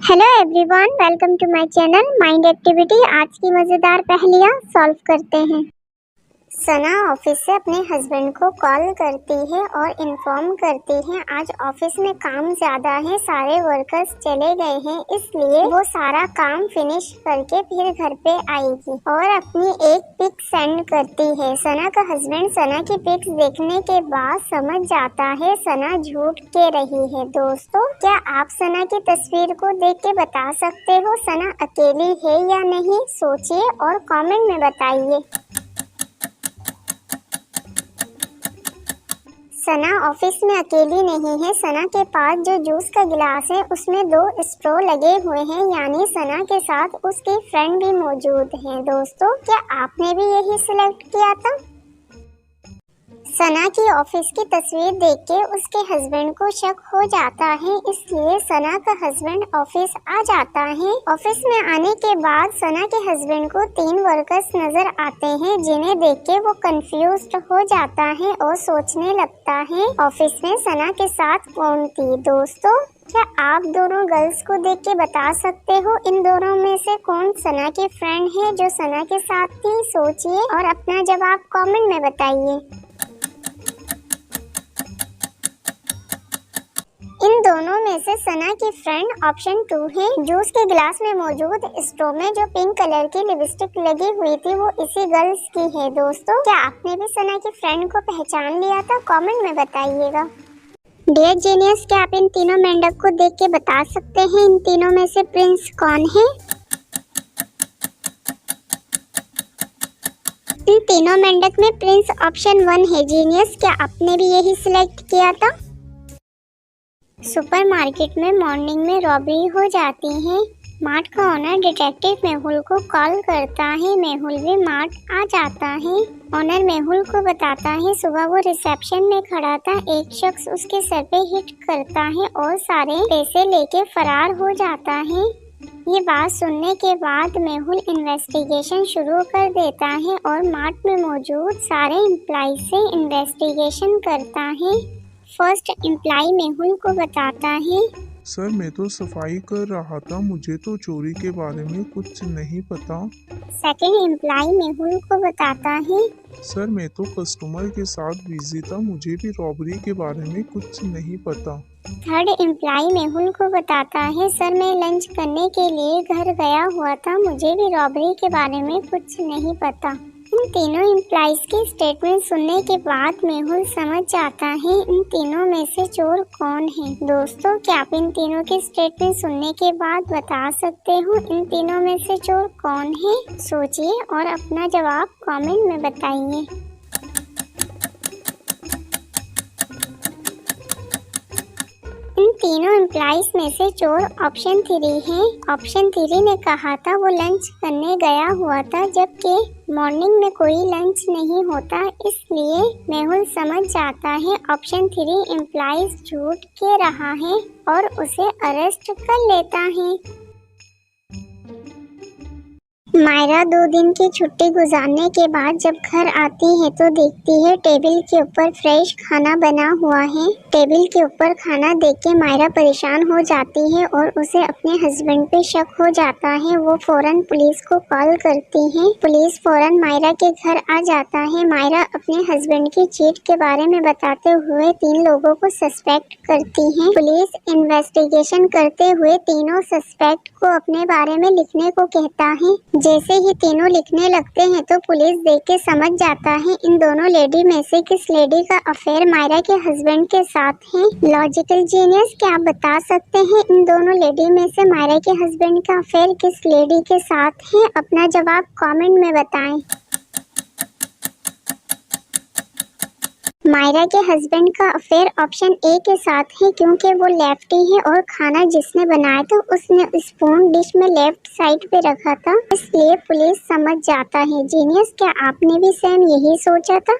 Hello everyone, welcome to my channel mind activity. आज की मज़ेदार पहेलियाँ सॉल्व करते हैं। सना ऑफिस से अपने हस्बैंड को कॉल करती है और इन्फॉर्म करती है आज ऑफिस में काम ज़्यादा है, सारे वर्कर्स चले गए हैं, इसलिए वो सारा काम फिनिश करके फिर घर पे आएगी और अपनी एक पिक सेंड करती है। सना का हस्बैंड सना की पिक्स देखने के बाद समझ जाता है सना झूठ कह रही है। दोस्तों, क्या आप सना की तस्वीर को देख के बता सकते हो सना अकेली है या नहीं? सोचिए और कमेंट में बताइए। सना ऑफिस में अकेली नहीं है। सना के पास जो जूस का गिलास है उसमें 2 स्ट्रॉ लगे हुए हैं, यानी सना के साथ उसकी फ्रेंड भी मौजूद है। दोस्तों, क्या आपने भी यही सिलेक्ट किया था? सना की ऑफिस की तस्वीर देख के उसके हस्बैंड को शक हो जाता है, इसलिए सना का हस्बैंड ऑफिस आ जाता है। ऑफिस में आने के बाद सना के हस्बैंड को 3 वर्कर्स नजर आते हैं, जिन्हें देख के वो कंफ्यूज्ड हो जाता है और सोचने लगता है ऑफिस में सना के साथ कौन थी। दोस्तों, क्या आप दोनों गर्ल्स को देख के बता सकते हो इन दोनों में से कौन सना की फ्रेंड है जो सना के साथ थी? सोचिए और अपना जवाब कमेंट में बताइए। इन दोनों में से सना की फ्रेंड ऑप्शन 2 है। जूस के गिलास में मौजूद स्ट्रॉ में जो पिंक कलर की लिपस्टिक लगी हुई थी वो इसी गर्ल्स की है। दोस्तों, क्या आपने भी सना की फ्रेंड को पहचान लिया था? कमेंट में बताइएगा। डियर जीनियस, क्या आप इन तीनों मेंढक को देख के बता सकते हैं इन तीनों में से प्रिंस कौन है? इन तीनों मेंढक में प्रिंस ऑप्शन 1 है। जीनियस, क्या आपने भी यही सिलेक्ट किया था? सुपरमार्केट में मॉर्निंग में रॉबरी हो जाती है। मार्ट का ओनर डिटेक्टिव मेहुल को कॉल करता है। मेहुल भी मार्ट आ जाता है। ओनर मेहुल को बताता है सुबह वो रिसेप्शन में खड़ा था, एक शख्स उसके सर पे हिट करता है और सारे पैसे लेके फरार हो जाता है। ये बात सुनने के बाद मेहुल इन्वेस्टिगेशन शुरू कर देता है और मार्ट में मौजूद सारे एम्प्लॉय से इन्वेस्टिगेशन करता है। फर्स्ट एम्प्लॉय मेहुल को बताता है, सर मैं तो सफाई कर रहा था, मुझे तो चोरी के बारे में कुछ नहीं पता। सेकंड एम्प्लॉय मेहुल को बताता है, सर मैं तो कस्टमर के साथ बिजी था, मुझे भी रॉबरी के बारे में कुछ नहीं पता। थर्ड एम्प्लॉय मेहुल को बताता है, सर मैं लंच करने के लिए घर गया हुआ था, मुझे भी रॉबरी के बारे में कुछ नहीं पता। इन तीनों एम्प्लॉइज की स्टेटमेंट सुनने के बाद मेहुल समझ जाता है इन तीनों में से चोर कौन है। दोस्तों, क्या आप इन तीनों की स्टेटमेंट सुनने के बाद बता सकते हो इन तीनों में से चोर कौन है? सोचिए और अपना जवाब कमेंट में बताइए। इन तीनों एम्प्लॉइज में से चोर ऑप्शन 3 है। ऑप्शन 3 ने कहा था वो लंच करने गया हुआ था, जबकि मॉर्निंग में कोई लंच नहीं होता, इसलिए मेहुल समझ जाता है ऑप्शन 3 एम्प्लॉइज झूठ कह रहा है और उसे अरेस्ट कर लेता है। मायरा 2 दिन की छुट्टी गुजारने के बाद जब घर आती है तो देखती है टेबल के ऊपर फ्रेश खाना बना हुआ है। टेबल के ऊपर खाना देख के मायरा परेशान हो जाती है और उसे अपने हस्बैंड पे शक हो जाता है। वो फौरन पुलिस को कॉल करती है। पुलिस फौरन मायरा के घर आ जाता है। मायरा अपने हस्बैंड की चीट के बारे में बताते हुए 3 लोगों को सस्पेक्ट करती है। पुलिस इन्वेस्टिगेशन करते हुए तीनों सस्पेक्ट को अपने बारे में लिखने को कहता है। जैसे ही तीनों लिखने लगते हैं तो पुलिस देख के समझ जाता है इन दोनों लेडी में से किस लेडी का अफेयर मायरा के हस्बैंड के साथ है। लॉजिकल जीनियस, क्या आप बता सकते हैं इन दोनों लेडी में से मायरा के हस्बैंड का अफेयर किस लेडी के साथ है? अपना जवाब कमेंट में बताएं। मायरा के हस्बैंड का अफेयर ऑप्शन ए के साथ है, क्योंकि वो लेफ्टी है और खाना जिसने बनाया था उसने स्पून डिश में लेफ्ट साइड पे रखा था, इसलिए पुलिस समझ जाता है। जीनियस, क्या आपने भी सेम यही सोचा था?